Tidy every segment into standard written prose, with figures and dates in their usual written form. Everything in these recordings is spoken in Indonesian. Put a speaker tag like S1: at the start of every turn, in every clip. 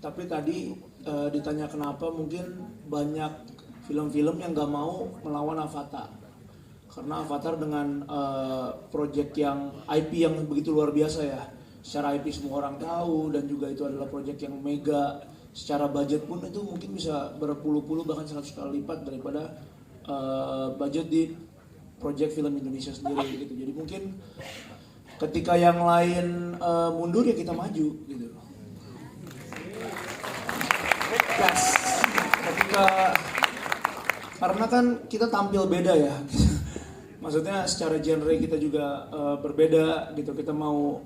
S1: Tapi tadi ditanya kenapa, mungkin banyak film-film yang nggak mau melawan Avatar. Karena Avatar dengan project yang IP yang begitu luar biasa ya. Secara IP semua orang tahu, dan juga itu adalah project yang mega. Secara budget pun itu mungkin bisa berpuluh-puluh bahkan 100 kali lipat daripada budget di project film Indonesia sendiri gitu. Jadi mungkin ketika yang lain mundur ya kita maju gitu. Yes. Karena kan kita tampil beda ya. Maksudnya secara genre kita juga berbeda gitu. Kita mau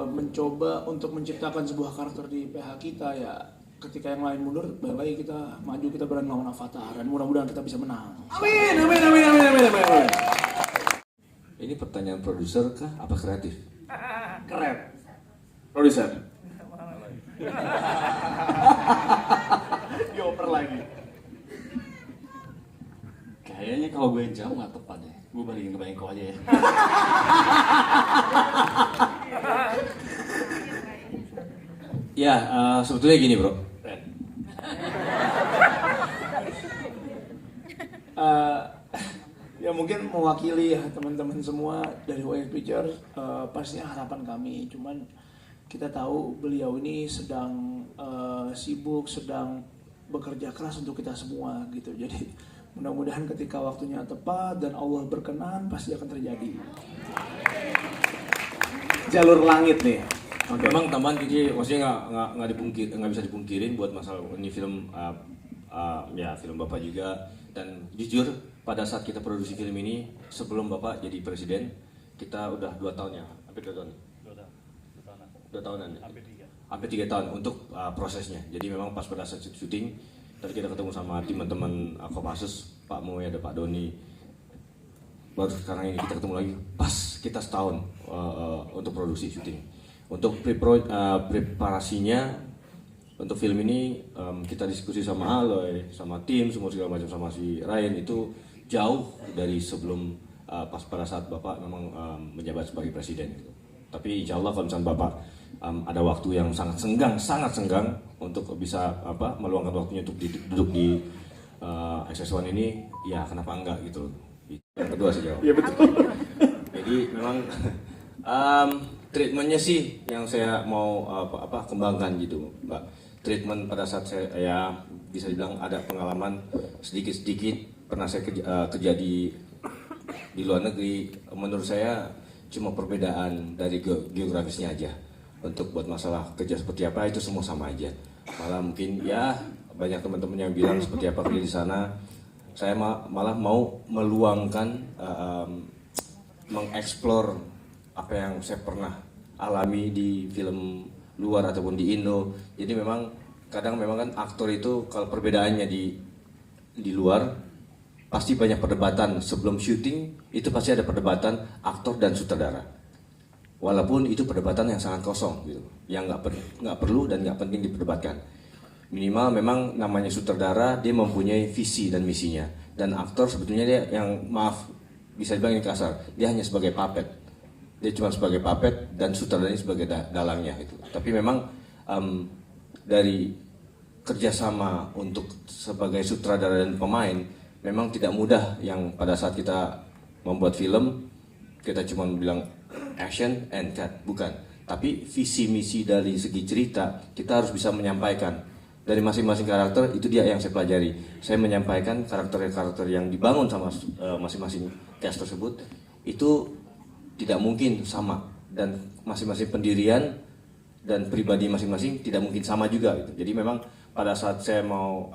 S1: mencoba untuk menciptakan sebuah karakter di PH kita ya. Ketika yang lain mundur, balik lagi kita maju, kita berani lawan Avatar, dan mudah-mudahan kita bisa menang. Amin, amin, amin, amin, amin, amin.
S2: Ini pertanyaan produser kah? Apa kreatif?
S3: Keren. Produser. Dioper lagi. Kayaknya kalau gue yang jawab nggak tepat deh. Gue balikin ke Bengko aja ya.
S2: Ya, sebetulnya gini bro.
S1: Ya mungkin mewakili ya teman-teman semua dari YF Pictures, pastinya harapan kami. Cuman kita tahu beliau ini sedang sibuk, sedang bekerja keras untuk kita semua gitu. Jadi mudah-mudahan ketika waktunya tepat dan Allah berkenan pasti akan terjadi.
S3: Jalur langit nih.
S2: Okay. Memang tambahan jadi maksudnya nggak bisa dipungkirin buat masalah ini film ya film Bapak juga, dan jujur pada saat kita produksi film ini sebelum Bapak jadi presiden kita udah 2 tahun ya, hampir 2 tahun. 2 tahunan. Hampir 3 tahun untuk prosesnya. Jadi memang pas pada saat syuting tadi kita ketemu sama teman-teman Kopassus, Pak Moe, ada Pak Doni. Baru sekarang ini kita ketemu lagi pas kita setahun untuk produksi syuting. Untuk preparasinya untuk film ini kita diskusi sama Aloy, sama tim, semua segala macam, sama si Ryan, itu jauh dari sebelum pas pada saat Bapak memang menjabat sebagai presiden gitu. Tapi insya Allah kalau misalnya Bapak ada waktu yang sangat senggang untuk bisa meluangkan waktunya untuk duduk di XS1 ini, ya kenapa enggak gitu. Yang kedua sih jawab.
S3: Iya betul.
S2: Jadi memang treatmentnya sih yang saya mau kembangkan gitu, Mbak. Treatment pada saat saya ya bisa dibilang ada pengalaman sedikit pernah saya kerja di luar negeri. Menurut saya cuma perbedaan dari geografisnya aja. Untuk buat masalah kerja seperti apa itu semua sama aja. Malah mungkin ya banyak teman-teman yang bilang seperti apa kerja di sana. Saya malah mau meluangkan mengeksplor apa yang saya pernah alami di film luar ataupun di Indo. Jadi memang kadang memang kan aktor itu kalau perbedaannya di luar pasti banyak perdebatan. Sebelum syuting itu pasti ada perdebatan aktor dan sutradara. Walaupun itu perdebatan yang sangat kosong gitu, yang nggak perlu dan nggak penting diperdebatkan. Minimal memang namanya sutradara, dia mempunyai visi dan misinya, dan aktor sebetulnya dia yang bisa dibilang ini kasar, dia hanya sebagai puppet. Dia cuma sebagai puppet dan sutradaranya sebagai dalangnya gitu. Tapi memang dari kerjasama untuk sebagai sutradara dan pemain memang tidak mudah. Yang pada saat kita membuat film kita cuma bilang action and cut, bukan. Tapi visi misi dari segi cerita kita harus bisa menyampaikan dari masing-masing karakter. Itu dia yang saya pelajari. Saya menyampaikan karakter-karakter yang dibangun sama masing-masing cast tersebut itu tidak mungkin sama, dan masing-masing pendirian dan pribadi masing-masing tidak mungkin sama juga gitu. Jadi memang pada saat saya mau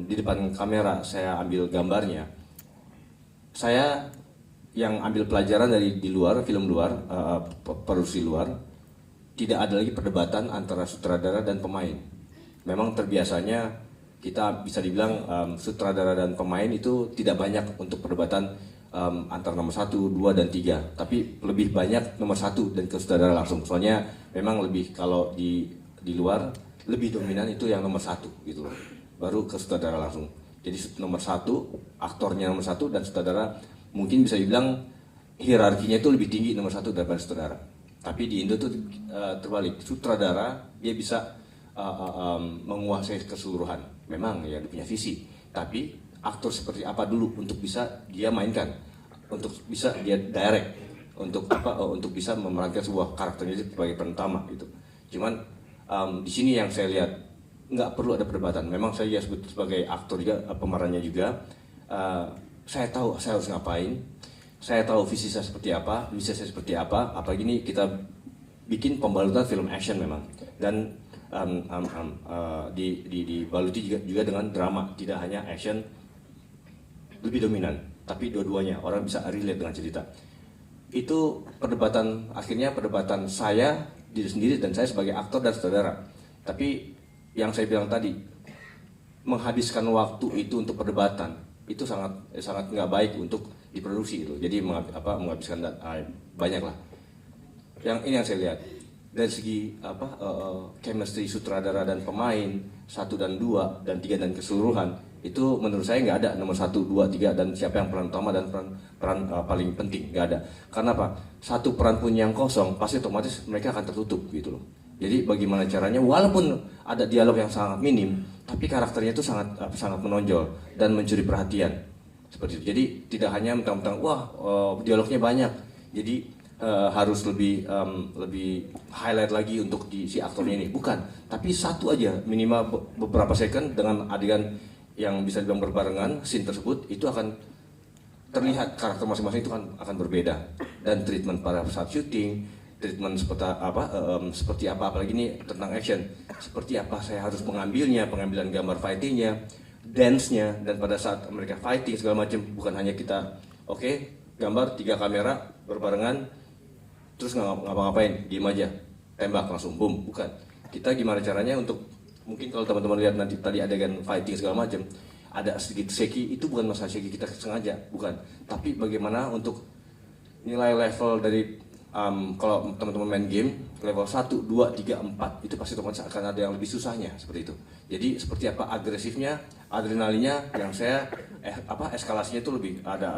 S2: di depan kamera saya ambil gambarnya, saya yang ambil pelajaran dari di luar, film luar, produksi luar, tidak ada lagi perdebatan antara sutradara dan pemain. Memang terbiasanya kita bisa dibilang sutradara dan pemain itu tidak banyak untuk perdebatan antara nomor 1, 2, dan 3, tapi lebih banyak nomor 1 dan ke sutradara langsung. Soalnya memang lebih kalau di luar lebih dominan itu yang nomor 1 gitu loh, baru ke sutradara langsung. Jadi nomor 1, aktornya nomor 1, dan sutradara mungkin bisa dibilang hierarkinya itu lebih tinggi nomor 1 daripada sutradara. Tapi di Indo tuh terbalik, sutradara dia bisa menguasai keseluruhan. Memang ya dia punya visi, tapi aktor seperti apa dulu untuk bisa dia mainkan, untuk bisa dia direct, untuk bisa memerankan sebuah karakternya sebagai peran utama gitu. Cuman di sini yang saya lihat nggak perlu ada perdebatan. Memang saya sebagai aktor juga, pemerannya juga, saya tahu saya harus ngapain, saya tahu visi saya seperti apa, misi saya seperti apa. Apalagi ini kita bikin pembalutan film action memang, dan dibaluti juga dengan drama, tidak hanya action lebih dominan, tapi dua-duanya orang bisa relate dengan cerita. Itu perdebatan, akhirnya perdebatan saya diri sendiri dan saya sebagai aktor dan saudara. Tapi yang saya bilang tadi, menghabiskan waktu itu untuk perdebatan itu sangat nggak baik untuk diproduksi itu. Jadi menghabiskan banyak lah. Ini yang saya lihat dari segi chemistry sutradara dan pemain 1 dan 2 dan 3 dan keseluruhan, itu menurut saya nggak ada nomor 1, 2, 3 dan siapa yang peran utama dan peran paling penting, nggak ada. Karena apa? Satu peran pun yang kosong pasti otomatis mereka akan tertutup gitu loh. Jadi bagaimana caranya, walaupun ada dialog yang sangat minim, tapi karakternya itu sangat menonjol dan mencuri perhatian seperti itu. Jadi tidak hanya mentang-mentang dialognya banyak, jadi harus lebih highlight lagi untuk si aktornya ini, bukan. Tapi satu aja minimal beberapa second dengan adegan yang bisa dibilang berbarengan, scene tersebut itu akan terlihat karakter masing-masing itu akan berbeda, dan treatment pada saat syuting, treatment seperti apa, apalagi ini tentang action, seperti apa saya harus pengambilan gambar fightingnya, dance-nya, dan pada saat mereka fighting segala macam, bukan hanya kita gambar 3 kamera berbarengan terus nggak ngapa-ngapain, diem aja, tembak langsung boom, bukan. Kita gimana caranya untuk, mungkin kalau teman-teman lihat nanti tadi adegan fighting segala macam, ada sedikit shaky, itu bukan masalah shaky kita sengaja, bukan. Tapi bagaimana untuk nilai level dari kalau teman-teman main game level 1, 2, 3, 4 itu pasti otomatis akan ada yang lebih susahnya seperti itu. Jadi seperti apa agresifnya, adrenalinnya, yang saya eskalasinya itu lebih ada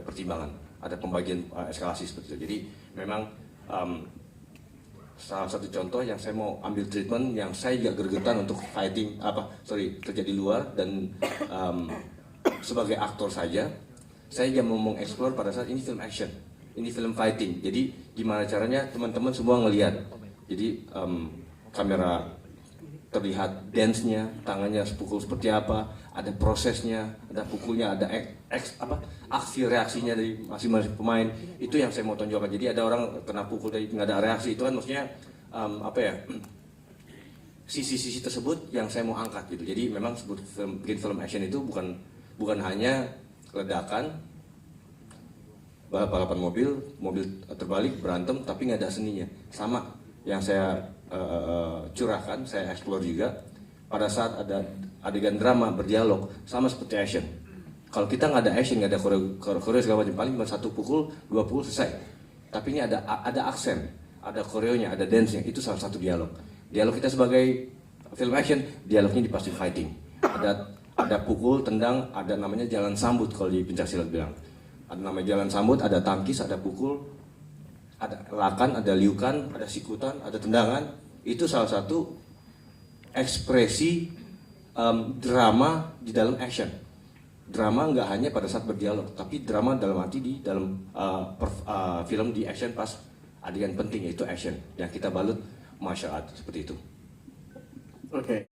S2: pertimbangan, ada pembagian eskalasi seperti itu. Jadi memang salah satu contoh yang saya mau ambil treatment yang saya juga gregetan untuk kerja di luar, dan sebagai aktor saja saya juga mau mengeksplor pada saat ini film action, ini film fighting. Jadi gimana caranya teman-teman semua ngelihat. Jadi kamera terlihat dance-nya, tangannya pukul seperti apa, ada prosesnya, ada pukulnya, ada aksi reaksinya dari masing-masing pemain. Itu yang saya mau tonjolkan. Jadi ada orang kena pukul dari nggak ada reaksi, itu kan maksudnya sisi-sisi tersebut yang saya mau angkat gitu. Jadi memang bikin film action itu bukan hanya ledakan, balapan mobil terbalik, berantem, tapi nggak ada seninya. Sama yang saya curahkan, saya explore juga pada saat ada adegan drama berdialog, sama seperti action. Kalau kita nggak ada action, nggak ada koreo segala macam, paling cuma 1 pukul, 2 pukul selesai. Tapi ini ada aksen, ada koreonya, ada dance-nya, itu salah satu dialog. Dialog kita sebagai film action, dialognya pasti fighting. Ada pukul, tendang, ada namanya jalan sambut kalau di pencaksilat bilang. Ada namanya jalan sambut, ada tangkis, ada pukul, ada lakan, ada liukan, ada sikutan, ada tendangan. Itu salah satu ekspresi drama di dalam action. Drama nggak hanya pada saat berdialog, tapi drama dalam arti di dalam film di action pas adegan penting, yaitu action yang kita balut martial art seperti itu.
S1: Oke.